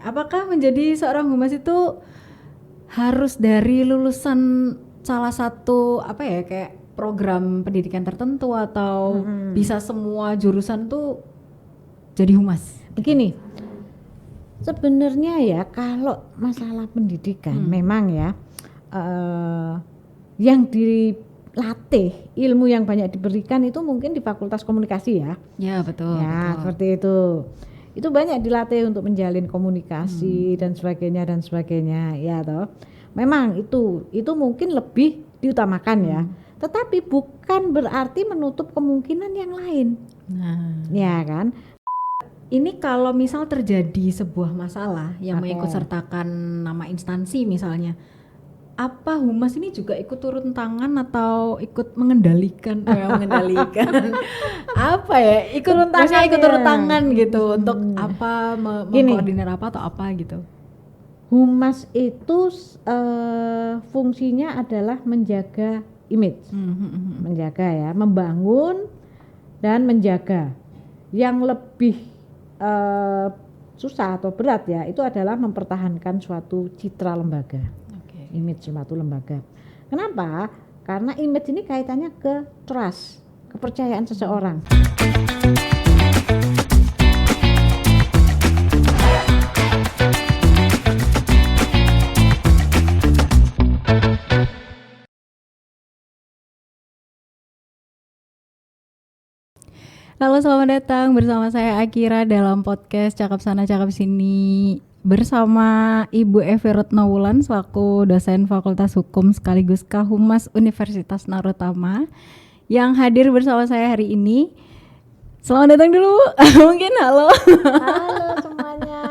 Apakah menjadi seorang humas itu harus dari lulusan salah satu kayak program pendidikan tertentu atau bisa semua jurusan tuh jadi humas? Begini, sebenarnya ya kalau masalah pendidikan memang ya yang dilatih, ilmu yang banyak diberikan itu mungkin di Fakultas Komunikasi ya. Ya betul. Ya, seperti itu. Itu banyak dilatih untuk menjalin komunikasi dan sebagainya ya toh. Memang itu mungkin lebih diutamakan ya. Tetapi bukan berarti menutup kemungkinan yang lain. Nah, Ya kan? ini kalau misal terjadi sebuah masalah yang mengikut sertakan nama instansi misalnya, apa humas ini juga ikut turun tangan atau ikut mengendalikan apa ya, ikut turun tangan gitu untuk apa mengkoordinir apa atau apa gitu. Humas itu fungsinya adalah menjaga image, menjaga ya, membangun dan menjaga. Yang lebih susah atau berat ya itu adalah mempertahankan suatu citra lembaga, image suatu lembaga. Kenapa? Karena image ini kaitannya ke trust, kepercayaan seseorang. Halo, selamat datang bersama saya Akira dalam podcast Cakap Sana Cakap Sini bersama Ibu Evi Retnowulan selaku dosen Fakultas Hukum sekaligus Kahumas Universitas Narutama yang hadir bersama saya hari ini. Selamat datang dulu. Mungkin halo. Halo semuanya,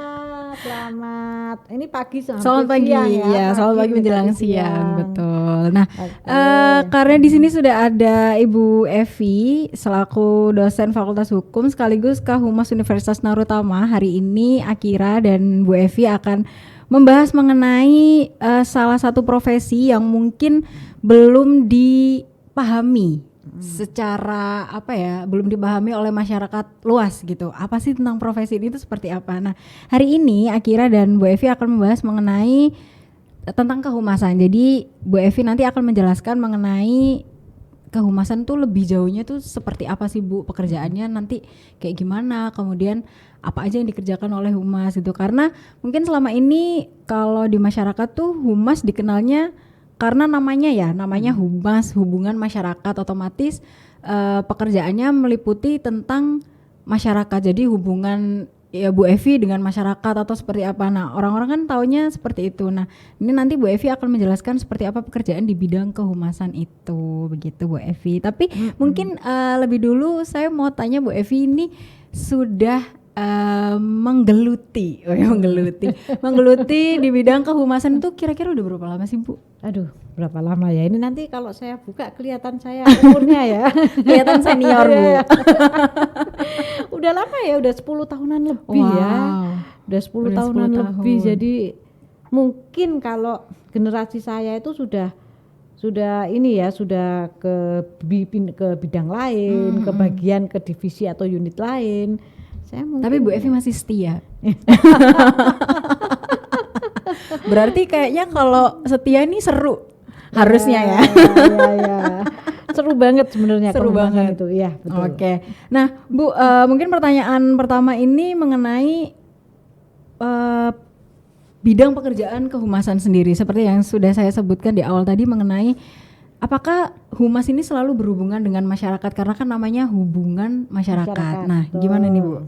selamat. Ini pagi Selamat pagi ya, selamat pagi menjelang siang, betul. Nah, Okay. karena di sini sudah ada Ibu Evi selaku dosen Fakultas Hukum sekaligus Kahumas Universitas Narutama. Hari ini Akira dan Bu Evi akan membahas mengenai salah satu profesi yang mungkin belum dipahami secara belum dipahami oleh masyarakat luas gitu. Apa sih tentang profesi ini itu seperti apa? Nah, hari ini Akira dan Bu Evi akan membahas mengenai tentang kehumasan. Jadi Bu Evi nanti akan menjelaskan mengenai kehumasan tuh lebih jauhnya tuh seperti apa sih Bu, pekerjaannya nanti kayak gimana, kemudian apa aja yang dikerjakan oleh humas gitu. Karena mungkin selama ini kalau di masyarakat tuh humas dikenalnya karena namanya humas, hubungan masyarakat, otomatis pekerjaannya meliputi tentang masyarakat. Jadi hubungan ya Bu Evi dengan masyarakat atau seperti apa. Nah, orang-orang kan taunya seperti itu. Nah, ini nanti Bu Evi akan menjelaskan seperti apa pekerjaan di bidang kehumasan itu. Begitu Bu Evi. Tapi mungkin lebih dulu saya mau tanya Bu Evi ini sudah menggeluti di bidang kehumasan itu kira-kira udah berapa lama sih Bu? Aduh, berapa lama ya? Ini nanti kalau saya buka kelihatan saya umurnya ya. Kelihatan senior Bu. Udah lama ya, udah 10 tahunan lebih ya. Udah 10 tahunan lebih. Jadi mungkin kalau generasi saya itu sudah ini ya, sudah ke bidang lain, ke divisi atau unit lain. Tapi Bu Evi masih setia. Berarti kayaknya kalau setia ini seru harusnya ya. Ya. Seru banget sebenarnya. Seru banget itu ya, betul. Oke. Nah Bu, mungkin pertanyaan pertama ini mengenai bidang pekerjaan kehumasan sendiri seperti yang sudah saya sebutkan di awal tadi mengenai apakah humas ini selalu berhubungan dengan masyarakat karena kan namanya hubungan masyarakat. Nah, gimana nih Bu?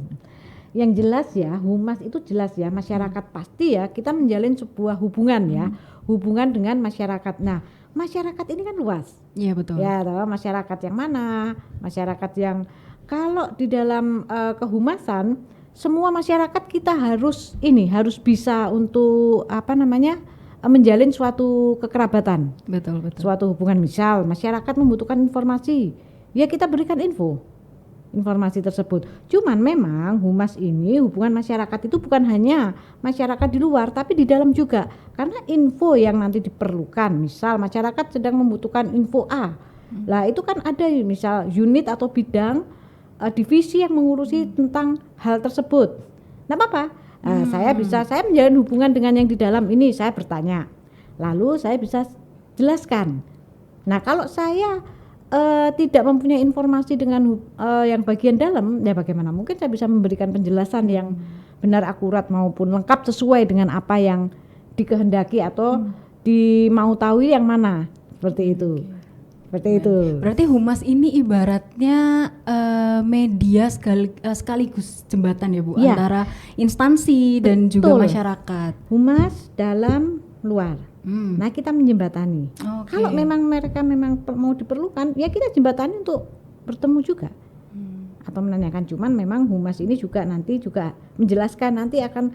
Yang jelas ya, humas itu jelas ya, masyarakat pasti ya, kita menjalin sebuah hubungan ya, hubungan dengan masyarakat. Nah, masyarakat ini kan luas. Iya betul. Ya, tahu masyarakat yang mana? Masyarakat yang kalau di dalam kehumasan, semua masyarakat kita harus bisa untuk menjalin suatu kekerabatan. Betul. Suatu hubungan, misal masyarakat membutuhkan informasi, ya kita berikan informasi tersebut. Cuman memang humas ini hubungan masyarakat itu bukan hanya masyarakat di luar tapi di dalam juga. Karena info yang nanti diperlukan, misal masyarakat sedang membutuhkan info A. Lah itu kan ada misal unit atau bidang divisi yang mengurusi tentang hal tersebut. Nah, apa? Saya menjalin hubungan dengan yang di dalam ini, saya bertanya, lalu saya bisa jelaskan. Nah kalau saya tidak mempunyai informasi dengan yang bagian dalam, ya bagaimana mungkin saya bisa memberikan penjelasan yang benar, akurat maupun lengkap sesuai dengan apa yang dikehendaki atau mau tahu yang mana, seperti itu. Seperti itu. Berarti humas ini ibaratnya media sekaligus jembatan ya Bu, Ya. antara instansi dan juga masyarakat. Humas dalam luar. Nah kita menjembatani. Oke. Kalau memang mereka mau diperlukan, ya kita jembatani untuk bertemu juga. Atau menanyakan, cuman memang humas ini juga nanti juga menjelaskan, nanti akan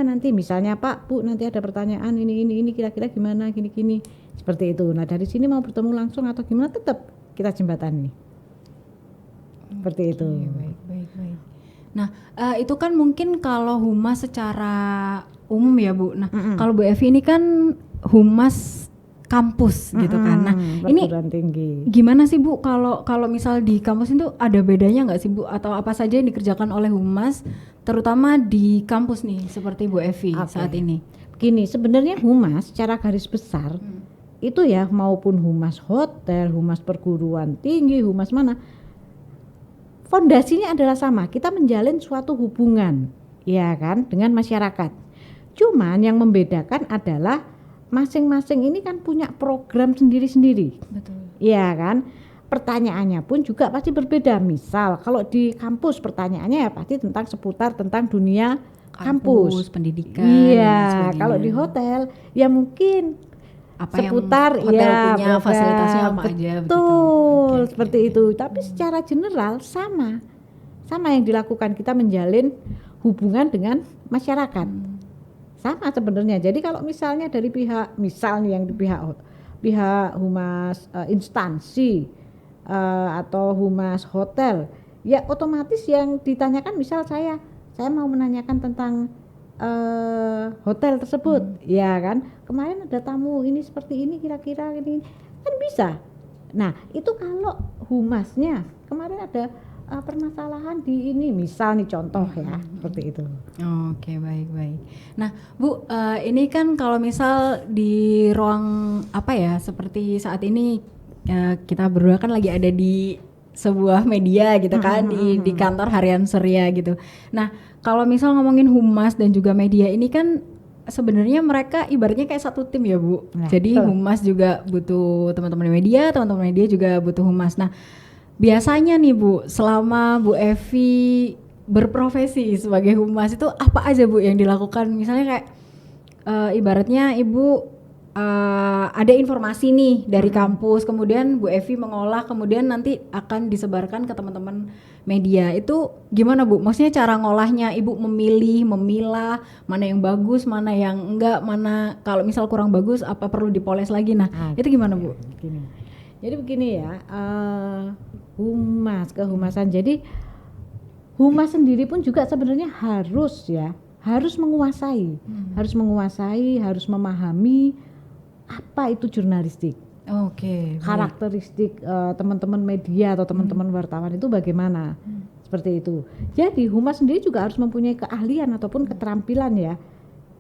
nanti misalnya Pak Bu nanti ada pertanyaan ini kira-kira gimana gini seperti itu. Nah dari sini mau bertemu langsung atau gimana, tetap kita jembatani seperti itu. Baik. Nah itu kan mungkin kalau humas secara umum ya Bu. Nah kalau Bu Evi ini kan humas kampus gitu kan. Nah ini tinggi. gimana sih Bu kalau misal di kampus itu ada bedanya nggak sih Bu, atau apa saja yang dikerjakan oleh humas terutama di kampus nih seperti Bu Evi saat ini? Begini, sebenarnya humas secara garis besar itu ya, maupun humas hotel, humas perguruan tinggi, humas mana, fondasinya adalah sama, kita menjalin suatu hubungan ya kan dengan masyarakat. Cuman yang membedakan adalah masing-masing ini kan punya program sendiri-sendiri. Betul. Iya kan? Pertanyaannya pun juga pasti berbeda. Misal kalau di kampus pertanyaannya ya pasti seputar tentang dunia kampus, pendidikan. Iya, kalau di hotel ya mungkin apa seputar yang hotel punya program, fasilitasnya apa aja begitu. Betul, seperti itu. Tapi secara general sama yang dilakukan, kita menjalin hubungan dengan masyarakat. Sama sebenarnya. Jadi kalau misalnya dari pihak, misalnya yang di pihak humas instansi atau humas hotel, ya otomatis yang ditanyakan, misal saya mau menanyakan tentang hotel tersebut, ya kan, kemarin ada tamu ini seperti ini, kira-kira ini kan bisa. Nah itu kalau humasnya kemarin ada permasalahan di ini, misal nih contoh ya, seperti itu. Oke, baik. Nah Bu, ini kan kalau misal di ruang apa ya, seperti saat ini kita berdua kan lagi ada di sebuah media gitu kan, di kantor harian Surya gitu. Nah kalau misal ngomongin humas dan juga media ini kan sebenarnya mereka ibaratnya kayak satu tim ya Bu. Nah, jadi humas juga butuh teman-teman media juga butuh humas. Nah biasanya nih Bu, selama Bu Evi berprofesi sebagai humas itu apa aja Bu yang dilakukan? Misalnya kayak ibaratnya Ibu ada informasi nih dari kampus, kemudian Bu Evi mengolah, kemudian nanti akan disebarkan ke teman-teman media. Itu gimana Bu? Maksudnya cara ngolahnya, Ibu memilah mana yang bagus, mana yang enggak, mana kalau misal kurang bagus apa perlu dipoles lagi. Nah, itu gimana Bu? Jadi begini ya, kehumasan. Jadi humas sendiri pun juga sebenarnya harus menguasai, harus memahami apa itu jurnalistik. Oke. Karakteristik teman-teman media atau teman-teman wartawan itu bagaimana? Seperti itu. Jadi humas sendiri juga harus mempunyai keahlian ataupun keterampilan ya.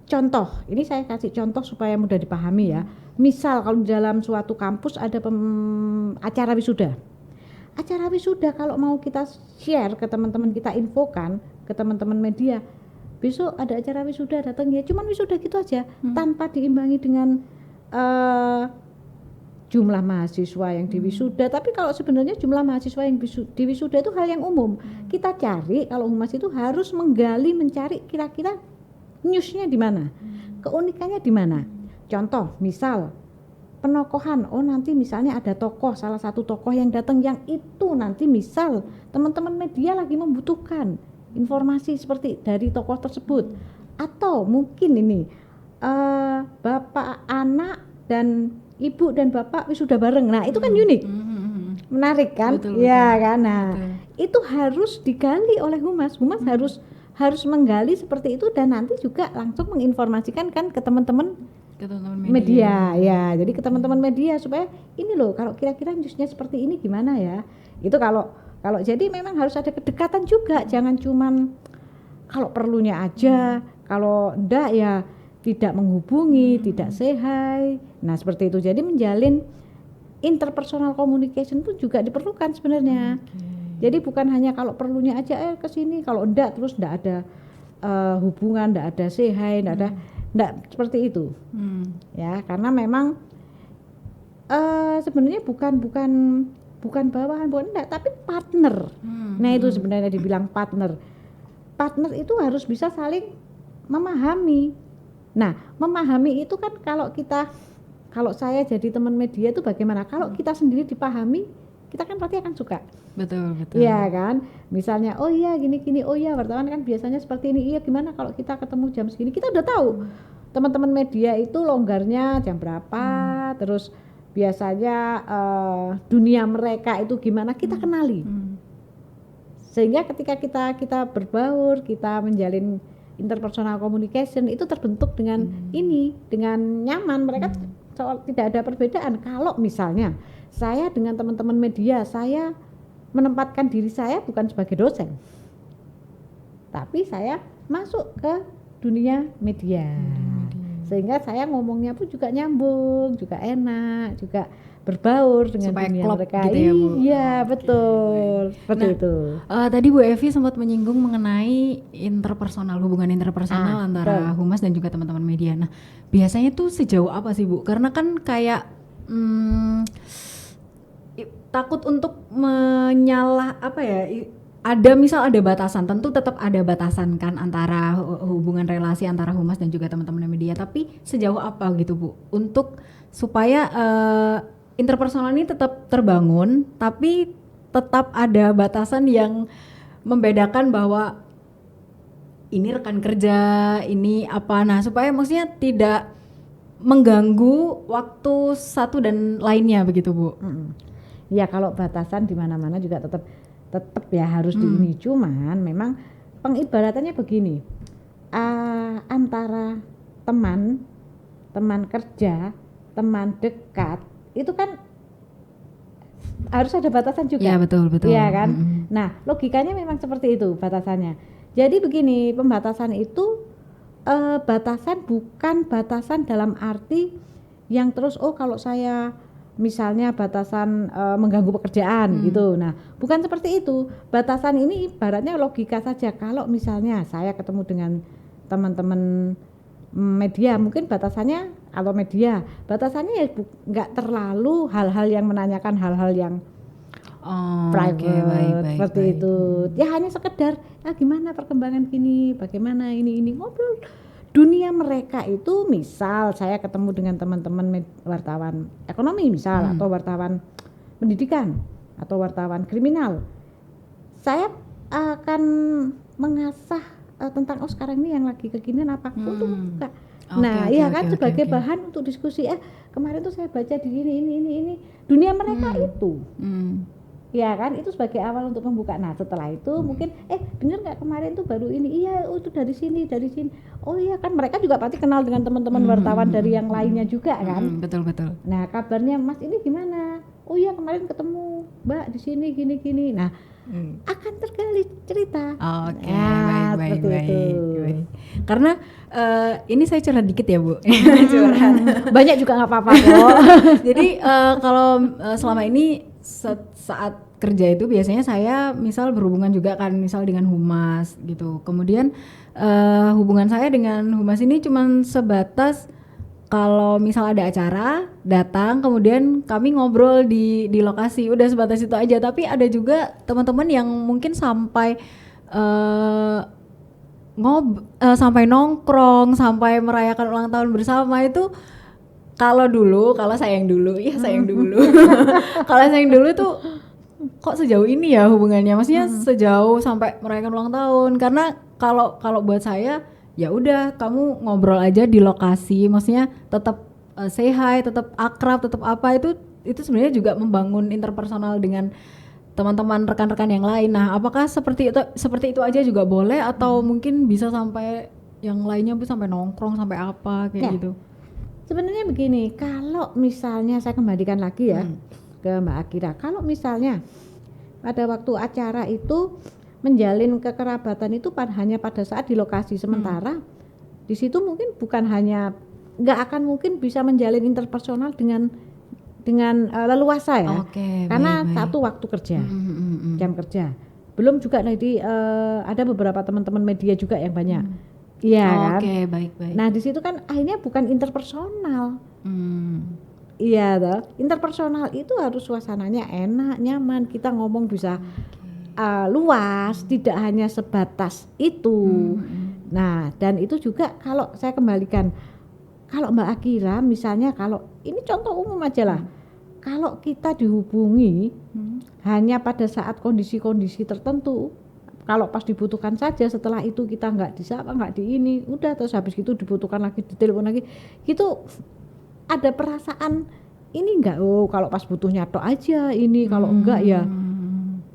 Contoh, ini saya kasih contoh supaya mudah dipahami ya. Misal kalau dalam suatu kampus ada acara wisuda. Acara wisuda kalau mau kita share ke teman-teman, kita infokan ke teman-teman media, besok ada acara wisuda, datang ya, cuman wisuda gitu aja, tanpa diimbangi dengan jumlah mahasiswa yang diwisuda. Tapi kalau sebenarnya jumlah mahasiswa yang diwisuda itu hal yang umum. Kita cari, kalau humas itu harus mencari kira-kira newsnya di mana, keunikannya di mana. Contoh, misal penokohan, nanti misalnya ada tokoh, salah satu tokoh yang datang yang itu nanti misal teman-teman media lagi membutuhkan informasi seperti dari tokoh tersebut, atau mungkin ini bapak, anak dan ibu dan bapak wisuda bareng. Nah itu kan unik, menarik kan? Ya kan. Nah itu harus digali oleh humas. Humas harus menggali seperti itu dan nanti juga langsung menginformasikan kan ke teman-teman media ya. Jadi ke teman-teman media supaya ini loh, kalau kira-kira newsnya seperti ini gimana ya. Itu kalau jadi memang harus ada kedekatan juga, jangan cuman kalau perlunya aja, kalau enggak ya tidak menghubungi, tidak say hi. Nah seperti itu. Jadi menjalin interpersonal communication itu juga diperlukan sebenarnya. Jadi bukan hanya kalau perlunya aja ke sini, kalau enggak terus enggak ada hubungan, enggak ada say hi, enggak seperti itu. Ya, karena memang sebenarnya bukan bawahan, bukan enggak, tapi partner. Nah, itu sebenarnya dibilang partner. Partner itu harus bisa saling memahami. Nah, memahami itu kan kalau saya jadi teman media itu bagaimana? Kalau kita sendiri dipahami, kita kan pasti akan suka. Betul. Iya kan? Misalnya, oh iya gini, oh iya wartawan kan biasanya seperti ini. Iya, gimana kalau kita ketemu jam segini? Kita udah tahu. Teman-teman media itu longgarnya jam berapa, terus biasanya dunia mereka itu gimana, kita kenali. Sehingga ketika kita berbaur, kita menjalin interpersonal communication itu terbentuk dengan dengan nyaman. Mereka tidak ada perbedaan. Kalau misalnya saya dengan teman-teman media, saya menempatkan diri saya bukan sebagai dosen, tapi saya masuk ke dunia media. Sehingga saya ngomongnya pun juga nyambung, juga enak, juga berbaur dengan supaya dunia klop mereka. gitu ya, Bu? Iya, betul. Seperti itu. Tadi Bu Evi sempat menyinggung mengenai hubungan interpersonal antara humas dan juga teman-teman media. Nah, biasanya tuh sejauh apa sih, Bu? Karena kan kayak takut untuk ada batasan, tentu tetap ada batasan kan antara hubungan relasi antara humas dan juga teman-teman media, tapi sejauh apa gitu Bu untuk supaya interpersonal ini tetap terbangun tapi tetap ada batasan yang membedakan bahwa ini rekan kerja, ini apa, nah supaya maksudnya tidak mengganggu waktu satu dan lainnya begitu Bu. Ya kalau batasan di mana-mana juga tetap ya harus di ini. Cuman memang pengibaratannya begini, antara teman kerja, teman dekat itu kan harus ada batasan juga. Ya betul. Iya kan. Nah logikanya memang seperti itu batasannya. Jadi begini, pembatasan itu batasan bukan batasan dalam arti yang terus kalau saya misalnya batasan mengganggu pekerjaan gitu. Nah, bukan seperti itu. Batasan ini ibaratnya logika saja. Kalau misalnya saya ketemu dengan teman-teman media, mungkin batasannya atau media, batasannya ya nggak terlalu hal-hal yang menanyakan hal-hal yang private baik, seperti itu. Ya hanya sekedar gimana perkembangan gini, bagaimana ini ngobrol. Dunia mereka itu misal saya ketemu dengan teman-teman wartawan ekonomi misal atau wartawan pendidikan atau wartawan kriminal, saya akan mengasah tentang sekarang ini yang lagi kekinian apa untuk buka. Sebagai bahan untuk diskusi. Kemarin tuh saya baca di ini dunia mereka itu. Ya kan, itu sebagai awal untuk membuka. Nah setelah itu mungkin bener nggak kemarin tuh baru ini, itu dari sini. Oh iya kan, mereka juga pasti kenal dengan teman-teman wartawan dari yang lainnya juga kan. Betul. Nah kabarnya Mas ini gimana? Oh iya kemarin ketemu Mbak di sini gini. Nah akan tergali cerita. Baik. Itu. Karena ini saya curhat dikit ya Bu. Banyak juga nggak apa-apa kok. Jadi kalau selama ini saat kerja itu biasanya saya misal berhubungan juga kan misal dengan humas gitu. Kemudian hubungan saya dengan humas ini cuman sebatas kalau misal ada acara datang, kemudian kami ngobrol di lokasi, udah sebatas itu aja. Tapi ada juga teman-teman yang mungkin sampai sampai nongkrong, sampai merayakan ulang tahun bersama itu. Kalau saya yang dulu kalau saya yang dulu tuh kok sejauh ini ya hubungannya, maksudnya sejauh sampai merayakan ulang tahun. Karena kalau buat saya ya udah kamu ngobrol aja di lokasi, maksudnya tetap say hi, tetap akrab, tetap apa, itu sebenarnya juga membangun interpersonal dengan teman-teman rekan-rekan yang lain. Nah apakah seperti itu aja juga boleh atau mungkin bisa sampai yang lainnya Bu sampai nongkrong sampai apa kayak gitu? Sebenarnya begini, kalau misalnya saya kembalikan lagi ya ke Mbak Akira, kalau misalnya pada waktu acara itu menjalin kekerabatan itu hanya pada saat di lokasi, sementara Di situ mungkin bukan hanya, nggak akan mungkin bisa menjalin interpersonal dengan leluasa ya. Oke, Karena baik. satu waktu kerja, Mm. jam kerja. Belum juga nanti ada beberapa teman-teman media juga yang banyak. Iya kan? Oke, baik. Nah, di situ kan akhirnya bukan interpersonal. Hmm. Iya toh. Interpersonal itu harus suasananya enak, nyaman. Kita ngomong bisa luas, tidak hanya sebatas itu. Nah, dan itu juga kalau saya kembalikan, kalau Mbak Akira misalnya, kalau ini contoh umum aja lah, kalau kita dihubungi hanya pada saat kondisi-kondisi tertentu, kalau pas dibutuhkan saja, setelah itu kita nggak disapa, nggak di ini, udah, terus habis itu dibutuhkan lagi, ditelepon lagi, gitu ada perasaan ini enggak, oh kalau pas butuhnya tok aja ini, kalau enggak ya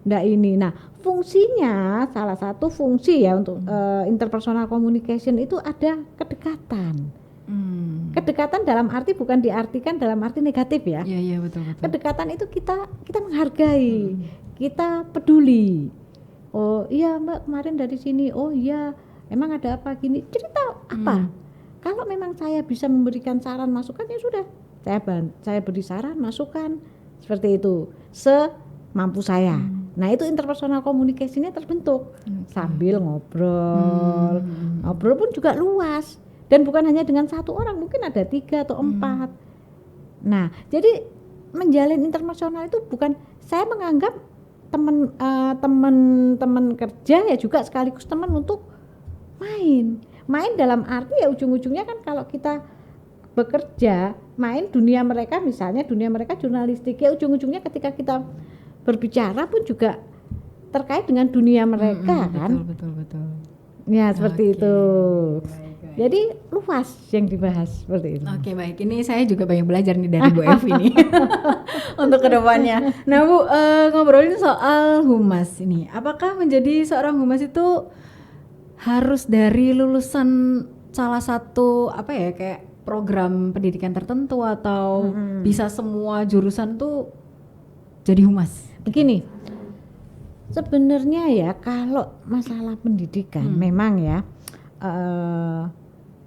enggak ini. Nah, fungsinya, salah satu fungsi ya untuk interpersonal communication itu ada kedekatan. Kedekatan dalam arti bukan diartikan dalam arti negatif ya. Iya, betul. Kedekatan itu kita menghargai, kita peduli. Oh iya Mbak, kemarin dari sini, oh iya emang ada apa gini, cerita apa. Kalau memang saya bisa memberikan saran masukan, ya sudah, saya beri saran masukan seperti itu semampu saya. Nah, itu interpersonal communication-nya terbentuk sambil ngobrol. Ngobrol pun juga luas, dan bukan hanya dengan satu orang, mungkin ada 3 atau 4. Nah, jadi menjalin interpersonal itu bukan, saya menganggap teman kerja ya juga sekaligus teman untuk main dalam arti ya ujung-ujungnya kan kalau kita bekerja, main dunia mereka, misalnya dunia mereka jurnalistik, ya ujung-ujungnya ketika kita berbicara pun juga terkait dengan dunia mereka kan. Betul. Ya seperti itu. Baik. Jadi luas yang dibahas seperti itu. Oke, baik. Ini saya juga banyak belajar nih dari Bu Evi nih untuk kedepannya. Nah, Bu, ngobrolin soal humas ini. Apakah menjadi seorang humas itu harus dari lulusan salah satu apa ya, kayak program pendidikan tertentu, atau bisa semua jurusan tuh jadi humas? Begini, sebenarnya ya kalau masalah pendidikan memang ya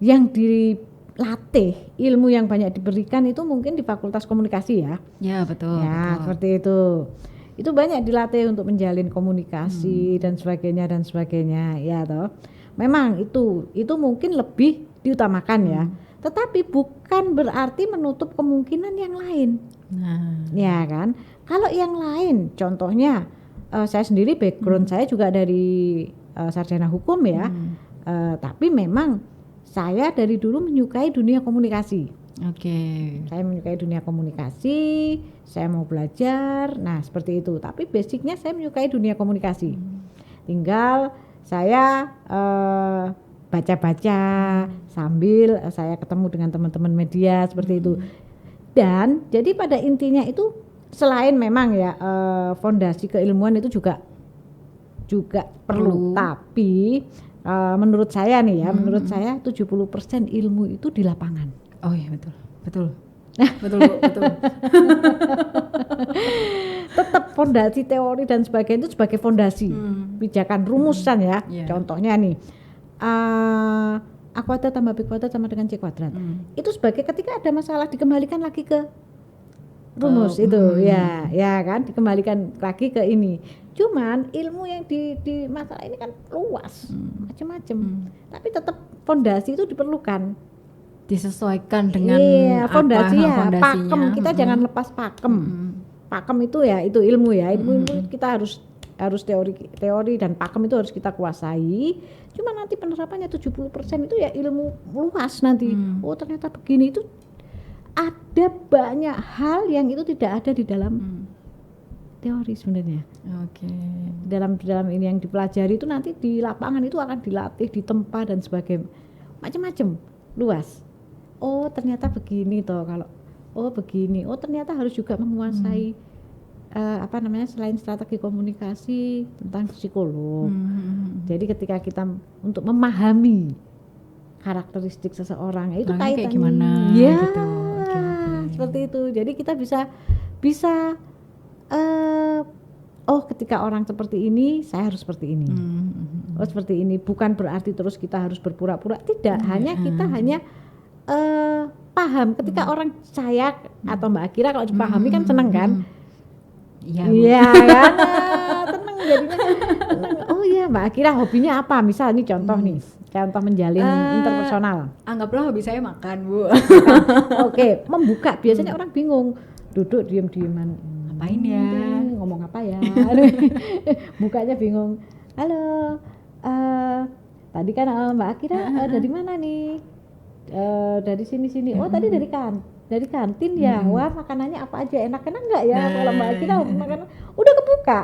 yang dilatih, ilmu yang banyak diberikan itu mungkin di Fakultas Komunikasi ya. Ya, betul. Seperti itu. Itu banyak dilatih untuk menjalin komunikasi dan sebagainya ya toh. Memang itu mungkin lebih diutamakan ya. Tetapi bukan berarti menutup kemungkinan yang lain. Nah, Ya kan? Kalau yang lain, contohnya saya sendiri background saya juga dari sarjana hukum ya. Tapi memang saya dari dulu menyukai dunia komunikasi. oke. Saya menyukai dunia komunikasi, saya mau belajar, nah seperti itu. Tapi basicnya saya menyukai dunia komunikasi. Tinggal saya baca-baca sambil saya ketemu dengan teman-teman media seperti itu. Dan jadi pada intinya itu selain memang ya fondasi keilmuan itu juga perlu. Tapi menurut saya nih ya, menurut saya 70% ilmu itu di lapangan. Oh iya, betul. betul. Tetap fondasi teori dan sebagainya itu sebagai fondasi pijakan rumusan ya. Contohnya nih A kuadrat tambah B kuadrat sama dengan C kuadrat. Itu sebagai ketika ada masalah dikembalikan lagi ke rumus itu ya kan, dikembalikan lagi ke ini. Cuman ilmu yang di masalah ini kan luas, macam-macam. Tapi tetap fondasi itu diperlukan. Disesuaikan dengan fondasi apa fondasinya. Pakem, kita jangan lepas pakem. Pakem itu ya itu ilmu ya. Ilmu kita harus teori dan pakem itu harus kita kuasai. Cuma nanti penerapannya 70% itu ya ilmu luas nanti. Oh ternyata begini, itu ada banyak hal yang itu tidak ada di dalam teori sebenarnya. Oke. Dalam ini yang dipelajari itu nanti di lapangan itu akan dilatih, ditempa dan sebagainya. Macam-macam, luas. Oh ternyata begini toh, kalau begini. Oh ternyata harus juga menguasai selain strategi komunikasi tentang psikolog. Jadi ketika kita untuk memahami karakteristik seseorang itu kaitannya kayak gimana ya gitu. Okay. Seperti itu. Jadi kita bisa ketika orang seperti ini saya harus seperti ini. Oh seperti ini, bukan berarti terus kita harus berpura-pura, tidak. Hanya kita hanya paham. Ketika orang saya atau Mbak Akira kalau dipahami kan seneng kan? Iya, Iya kan, seneng jadinya. Seneng. Oh iya Mbak Akira hobinya apa? Misal ini contoh nih, contoh menjalin interpersonal. Anggaplah hobi saya makan, Bu. Oke, membuka. Biasanya orang bingung, duduk diem-dieman. Ngapain ya? Ngomong apa ya? Bukanya bingung. Halo, tadi kan Mbak Akira dari mana nih? Dari sini. Oh tadi dari kantin ya. Wah makanannya apa aja, enak enggak ya? Kalau Mbak Akira makanan udah kebuka.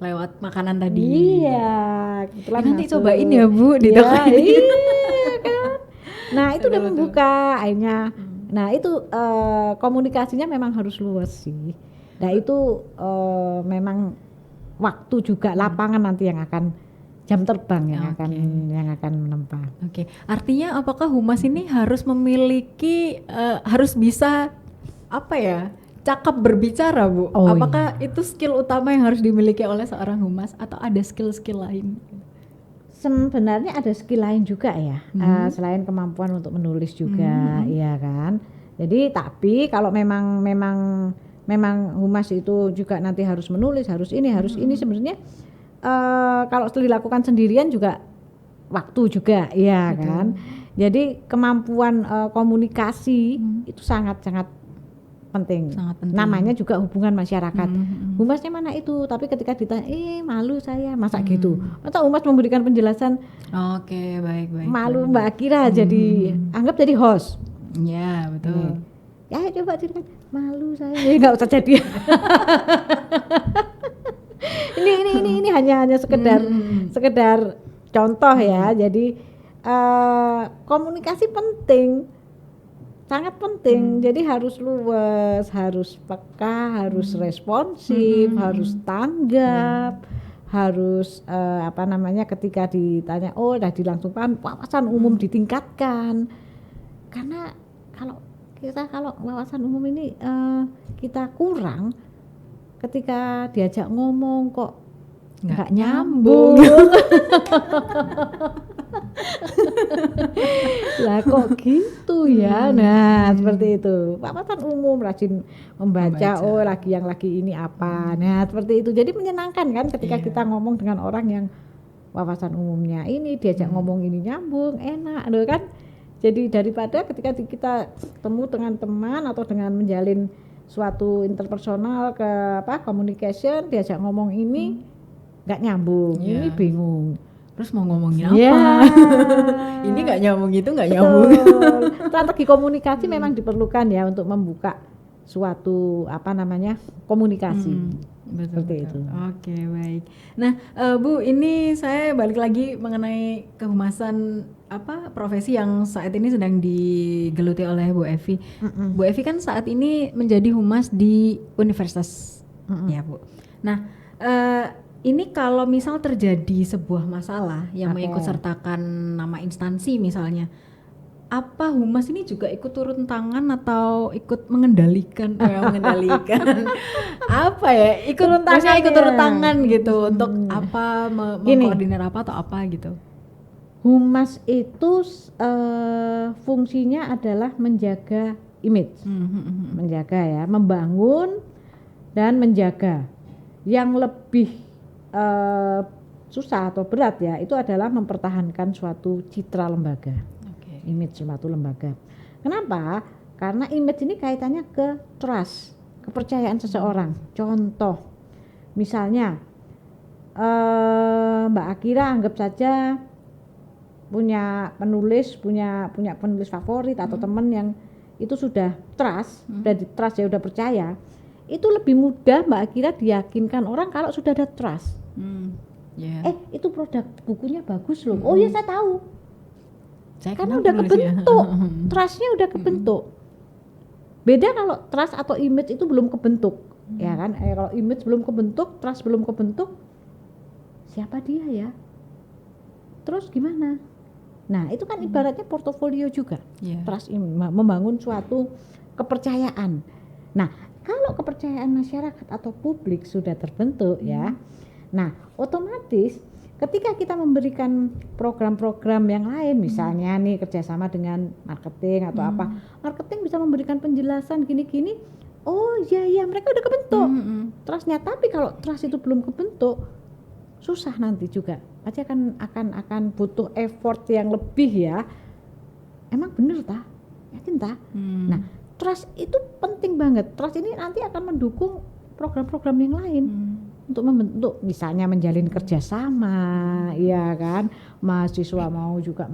Lewat makanan tadi. Iya, kebetulan Nanti masuk. cobain ya Bu di Iya, toko ini. iya kan. Nah itu udah Betul. membuka akhirnya. Nah itu komunikasinya memang harus luas sih. Nah itu memang waktu juga lapangan nanti yang akan jam terbang yang akan menempa. Oke, artinya apakah humas ini harus memiliki harus bisa apa ya? Cakap berbicara, Bu. Oh, apakah itu skill utama yang harus dimiliki oleh seorang humas atau ada skill-skill lain? Sebenarnya ada skill lain juga ya, selain kemampuan untuk menulis juga, ya kan. Jadi tapi kalau memang humas itu juga nanti harus menulis, harus ini sebenarnya kalau dilakukan sendirian juga waktu juga, ya kan. Jadi kemampuan komunikasi itu sangat penting. Namanya juga hubungan masyarakat. Humasnya mana itu? Tapi ketika ditanya, malu saya, masa gitu? Atau humas memberikan penjelasan? Oke, baik. Malu Mbak Akira jadi anggap jadi host. Ya, betul. Ya coba ceritakan, malu saya. Nggak usah jadi. ini hanya sekedar contoh ya. Jadi komunikasi penting. Sangat penting, jadi harus luas, harus peka, harus responsif, harus tanggap, harus ketika ditanya, tadi langsung paham, wawasan umum ditingkatkan. Karena kalau wawasan umum ini kita kurang, ketika diajak ngomong kok nggak nyambung. Lah kok gitu ya. Nah seperti itu, wawasan umum, rajin membaca. Lagi ini apa. Nah seperti itu, jadi menyenangkan kan ketika kita ngomong dengan orang yang wawasan umumnya ini, diajak ngomong ini nyambung, enak loh kan. Jadi daripada ketika kita ketemu dengan teman atau dengan menjalin suatu interpersonal communication, diajak ngomong ini nggak nyambung, ini bingung. Terus mau ngomongin apa? Ini nggak nyambung, itu nggak nyambung. Strategi komunikasi memang diperlukan ya untuk membuka suatu komunikasi. Seperti itu. Oke, baik. Nah, Bu, ini saya balik lagi mengenai kehumasan profesi yang saat ini sedang digeluti oleh Bu Evi. Bu Evi kan saat ini menjadi humas di universitas, ya Bu. Nah, ini kalau misal terjadi sebuah masalah yang mengikut sertakan nama instansi misalnya, apa humas ini juga ikut turun tangan atau ikut mengendalikan apa ya, ikut turun tangan gitu untuk apa mengkoordinir apa atau apa gitu. Humas itu fungsinya adalah menjaga image, menjaga ya, membangun dan menjaga. Yang lebih susah atau berat ya itu adalah mempertahankan suatu citra lembaga, image suatu lembaga. Kenapa? Karena image ini kaitannya ke trust, kepercayaan seseorang. Contoh, misalnya Mbak Akira anggap saja punya penulis favorit atau teman yang itu sudah trust, sudah di trust ya, udah percaya. Itu lebih mudah Mbak Akira diyakinkan orang kalau sudah ada trust. Itu produk bukunya bagus loh. Oh ya saya tahu. Karena udah kebentuk, trustnya udah kebentuk. Beda kalau trust atau image itu belum kebentuk, ya kan? Kalau image belum kebentuk, trust belum kebentuk, siapa dia ya? Terus gimana? Nah itu kan ibaratnya portofolio juga. Trust membangun suatu kepercayaan. Nah kalau kepercayaan masyarakat atau publik sudah terbentuk ya, Nah, otomatis ketika kita memberikan program-program yang lain, misalnya nih kerjasama dengan marketing atau apa, marketing bisa memberikan penjelasan gini-gini, oh iya mereka udah kebentuk trustnya. Tapi kalau trust itu belum kebentuk, susah nanti juga. Pasti akan butuh effort yang lebih ya. Emang bener tah? Yakin tah? Nah, trust itu penting banget. Trust ini nanti akan mendukung program-program yang lain untuk membentuk, misalnya menjalin kerjasama, ya kan? Mahasiswa mau juga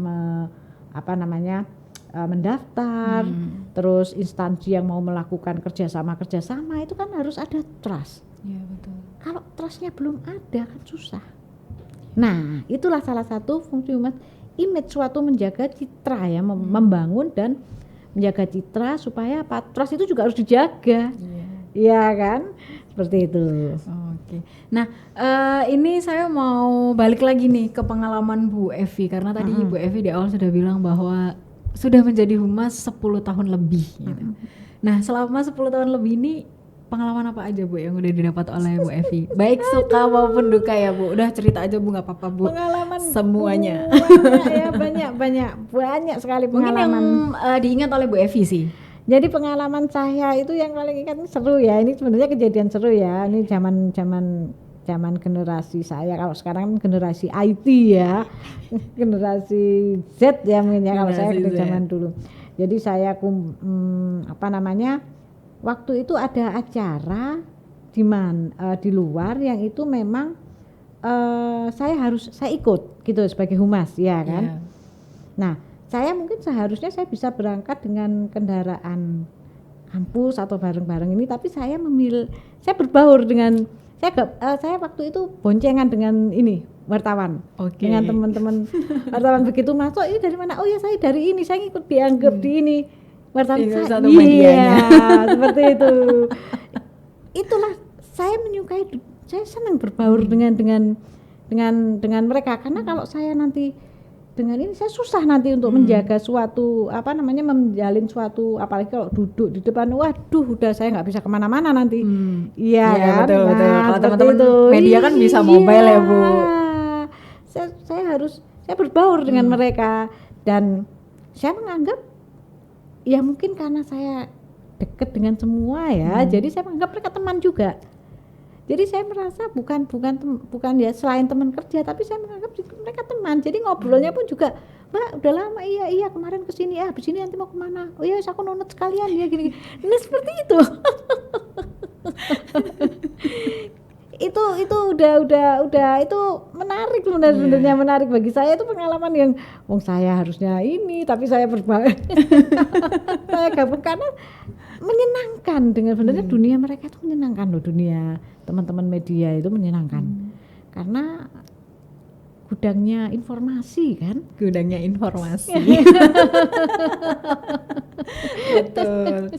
mendaftar, terus instansi yang mau melakukan kerjasama itu kan harus ada trust. Iya betul. Kalau trustnya belum ada kan susah. Nah, itulah salah satu fungsi humas. Image suatu menjaga citra ya, membangun dan menjaga citra supaya apa? Trust itu juga harus dijaga. Iya kan? Seperti itu. Oke. Nah, ini saya mau balik lagi nih ke pengalaman Bu Evi, karena tadi Bu Evi di awal sudah bilang bahwa sudah menjadi humas 10 tahun lebih gitu. Nah, selama 10 tahun lebih ini pengalaman apa aja Bu yang udah didapat oleh Bu Evi? Baik suka maupun duka ya Bu. Udah cerita aja Bu, nggak apa-apa Bu. Pengalaman semuanya. Banyak sekali Mungkin pengalaman. yang diingat oleh Bu Evi sih. Jadi pengalaman saya itu yang paling ingat ini seru ya. Ini sebenarnya kejadian seru ya. Ini zaman generasi saya. Kalau sekarang kan generasi IT ya. Generasi Z ya mungkin ya, kalau saya ke zaman dulu. Jadi saya waktu itu ada acara di luar yang itu memang saya ikut gitu sebagai humas ya kan. Yeah. Nah, saya mungkin seharusnya saya bisa berangkat dengan kendaraan kampus atau bareng-bareng ini, tapi saya berbaur dengan saya waktu itu boncengan dengan wartawan. Dengan teman-teman wartawan. Begitu masuk, ini dari mana? Oh ya, saya dari ini, saya ikut dianggap di ini wartawan. Iya, seperti itu. Itulah saya menyukai, saya senang berbaur dengan mereka, karena kalau saya nanti dengan ini saya susah nanti untuk menjaga suatu menjalin suatu, apalagi kalau duduk di depan, waduh udah saya nggak bisa kemana-mana nanti. Iya kan? Betul. Nah, kalau teman-teman media kan bisa mobile ya Bu. Saya berbaur dengan mereka, dan saya menganggap ya mungkin karena saya dekat dengan semua ya, jadi saya menganggap mereka teman juga. Jadi saya merasa bukan ya selain teman kerja, tapi saya menganggap mereka teman. Jadi ngobrolnya pun juga, Mbak udah lama, iya kemarin kesini, habis ini nanti mau kemana? Oh iya, aku nonton sekalian ya gini. Nah seperti itu. itu udah itu menarik sebenarnya. Menarik bagi saya, itu pengalaman yang saya harusnya ini, tapi saya berbaur. Saya gabung karena menyenangkan, dengan sebenarnya dunia mereka itu menyenangkan loh, dunia teman-teman media itu menyenangkan. Karena gudangnya informasi kan? Gudangnya informasi. Betul.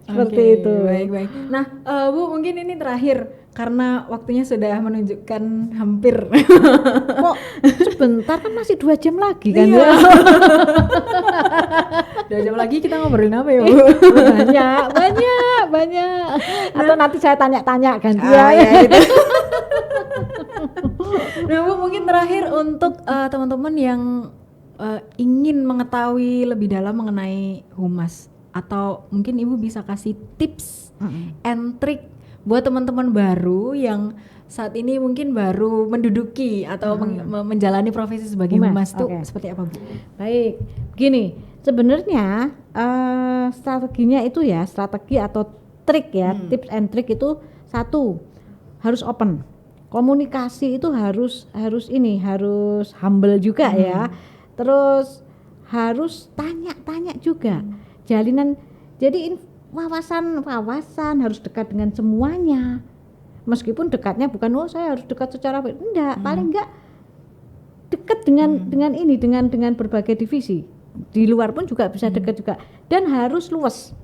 Seperti itu. Baik. Nah, Bu mungkin ini terakhir karena waktunya sudah menunjukkan hampir. Kok sebentar, kan masih 2 jam lagi kan ya? 2 jam lagi kita ngobrolin apa ya Bu? Banyak. Atau nanti saya tanya-tanya kan ya itu. Nah Bu, mungkin terakhir untuk teman-teman yang ingin mengetahui lebih dalam mengenai humas, atau mungkin Ibu bisa kasih tips and trick buat teman-teman baru yang saat ini mungkin baru menduduki atau menjalani profesi sebagai humas itu seperti apa Bu? Baik, begini, sebenarnya strateginya itu ya, strategi atau trik ya, tips and trick itu, satu, harus open. Komunikasi itu harus humble juga ya. Terus harus tanya juga. Jalinan, jadi wawasan harus dekat dengan semuanya. Meskipun dekatnya bukan saya harus dekat secara enggak, paling enggak dekat dengan berbagai divisi. Di luar pun juga bisa dekat juga, dan harus luas,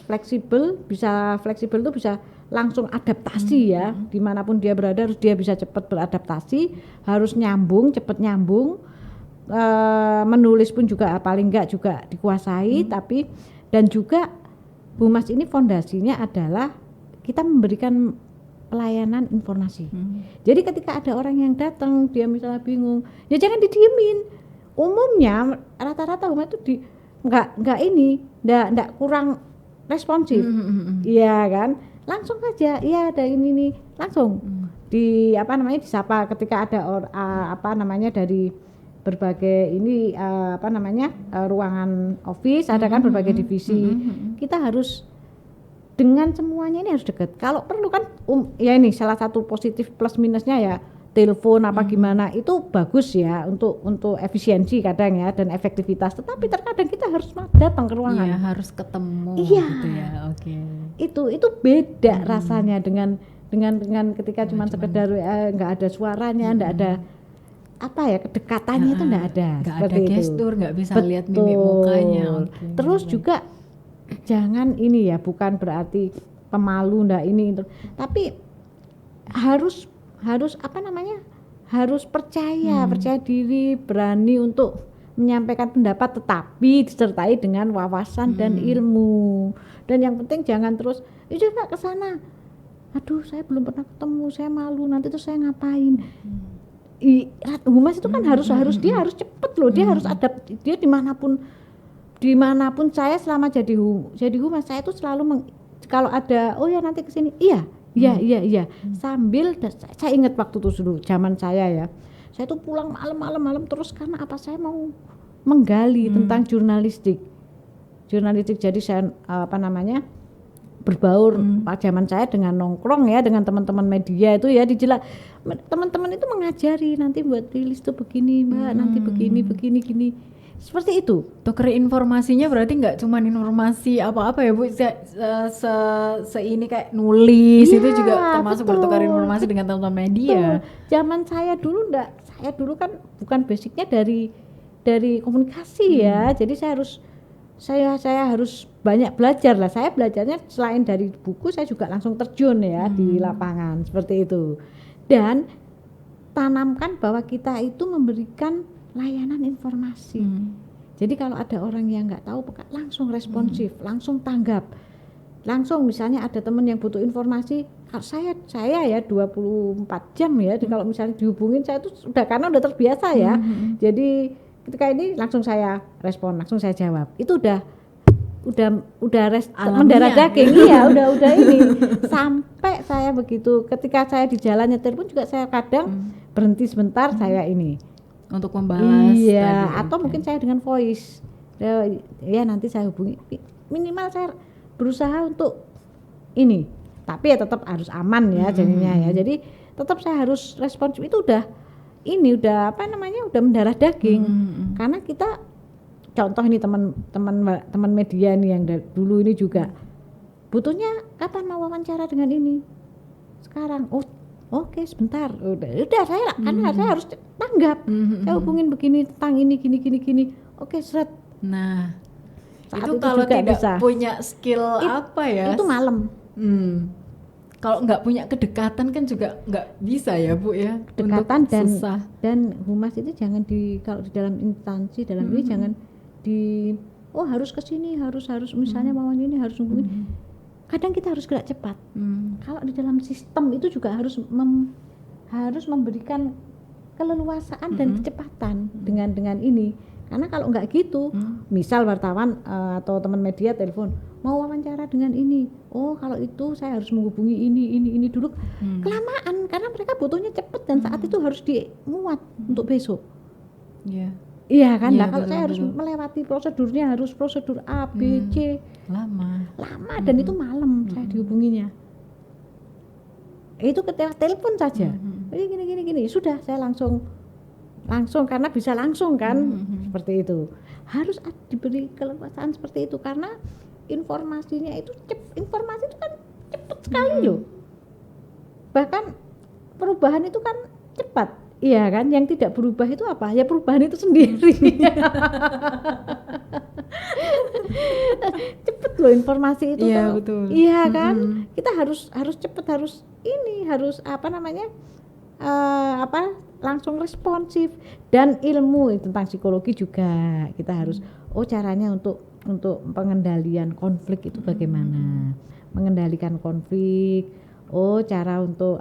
fleksibel itu bisa langsung adaptasi ya, dimanapun dia berada dia bisa cepat beradaptasi, harus cepat nyambung, menulis pun juga paling enggak juga dikuasai. Tapi dan juga humas ini fondasinya adalah kita memberikan pelayanan informasi. Jadi ketika ada orang yang datang dia misalnya bingung, ya jangan didiemin. Umumnya rata-rata humas itu enggak kurang responsif. Iya kan? Langsung saja, iya ada ini nih, langsung disapa ketika ada dari berbagai ini ruangan office, ada kan berbagai divisi. Kita harus dengan semuanya ini harus dekat. Kalau perlu kan ya ini salah satu positif plus minusnya ya telepon gimana itu bagus ya untuk efisiensi kadang ya dan efektivitas. Tetapi terkadang kita harus datang ke ruangan. Iya, harus ketemu iya. gitu ya. Oke. Itu beda rasanya dengan ketika cuma sekedar enggak ada suaranya, enggak ada kedekatannya itu enggak ada. Enggak ada gestur, enggak bisa lihat mimik mukanya. Okay. Terus juga jangan ini ya, bukan berarti pemalu ndak ini itu, tapi harus harus percaya diri, berani untuk menyampaikan pendapat, tetapi disertai dengan wawasan dan ilmu. Dan yang penting jangan terus coba ke sana, aduh saya belum pernah ketemu, saya malu, nanti tuh saya ngapain. Humas itu kan harus dia harus cepet loh, dia harus dia dimanapun saya selama jadi humas, saya itu selalu kalau ada nanti kesini iya sambil saya ingat waktu itu dulu zaman saya ya, saya tuh pulang malam terus karena saya mau menggali tentang jurnalistik. Jadi saya berbaur zaman saya dengan nongkrong ya dengan teman-teman media itu ya teman-teman itu mengajari nanti buat rilis tuh begini Mbak, nanti begini seperti itu. Tuker informasinya berarti nggak cuma informasi apa-apa ya Bu, ini kayak nulis itu juga termasuk bertukar informasi dengan teman-teman media. Zaman saya dulu kan bukan basicnya dari komunikasi ya, jadi saya harus banyak belajar lah. Saya belajarnya selain dari buku, saya juga langsung terjun ya di lapangan seperti itu. Dan tanamkan bahwa kita itu memberikan layanan informasi. Jadi kalau ada orang yang nggak tahu langsung responsif, langsung tanggap, langsung misalnya ada teman yang butuh informasi, saya ya 24 jam ya. Kalau misalnya dihubungin saya tuh karena udah terbiasa ya. Jadi ketika ini langsung saya respon, langsung saya jawab. Itu udah mendarah daging ya, udah ini. Sampai saya begitu ketika saya di jalan nyetir pun juga saya kadang berhenti sebentar saya ini untuk membalas atau mungkin saya dengan voice ya nanti saya hubungi, minimal saya berusaha untuk ini, tapi ya tetap harus aman ya jadinya ya. Jadi tetap saya harus responsif, itu udah mendarah daging. Karena kita contoh ini teman media nih yang dulu ini juga butuhnya kapan mau wawancara dengan ini sekarang, oke sebentar, udah saya karena saya harus tanggap. Saya hubungin begini tentang ini gini. Oke, seret. Nah, saat itu kalau tidak bisa punya skill itu malam. Kalau nggak punya kedekatan kan juga nggak bisa ya Bu ya. Kedekatan dan humas itu jangan kalau di dalam instansi ini jangan harus kesini, harus misalnya mau ini harus hubungin. Kadang kita harus gerak cepat. Kalau di dalam sistem itu juga harus memberikan keleluasaan dan kecepatan dengan ini. Karena kalau nggak gitu, misal wartawan atau teman media telepon mau wawancara dengan ini, kalau itu saya harus menghubungi ini dulu, kelamaan karena mereka butuhnya cepat dan saat itu harus dimuat untuk besok. Iya kan, kalau saya harus melewati prosedurnya, harus prosedur A, B, C, lama dan itu malam saya dihubunginya. Itu ketika telepon saja, gini, sudah saya langsung karena bisa langsung kan, seperti itu. Harus diberi keleluasaan seperti itu karena informasinya itu informasi itu kan cepat sekali loh. Bahkan perubahan itu kan cepat. Iya kan, yang tidak berubah itu apa? Ya perubahan itu sendiri. Cepet loh informasi itu. Iya betul. Iya kan, kita harus cepet, harus langsung responsif. Dan ilmu tentang psikologi juga kita harus. Caranya untuk pengendalian konflik itu bagaimana? Mengendalikan konflik. Oh, cara untuk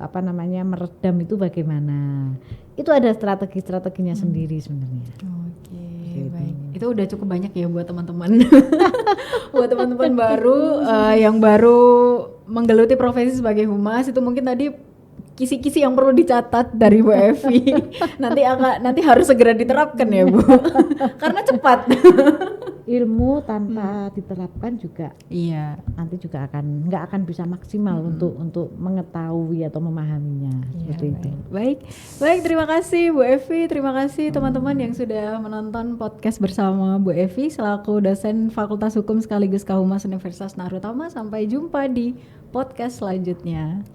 meredam itu bagaimana? Itu ada strategi-strateginya sendiri sebenarnya. Oke, Gitu. baik. Itu udah cukup banyak ya buat teman-teman. Buat teman-teman baru yang baru menggeluti profesi sebagai humas, itu mungkin tadi kisi-kisi yang perlu dicatat dari Bu Evi. nanti harus segera diterapkan ya, Bu. Karena cepat. Ilmu tanpa diterapkan juga Iya. nanti juga nggak akan bisa maksimal untuk mengetahui atau memahaminya seperti itu. Baik, terima kasih Bu Evi, terima kasih teman-teman yang sudah menonton podcast bersama Bu Evi selaku dosen Fakultas Hukum sekaligus Kahumas Universitas Naruto Tama. Sampai jumpa di podcast selanjutnya.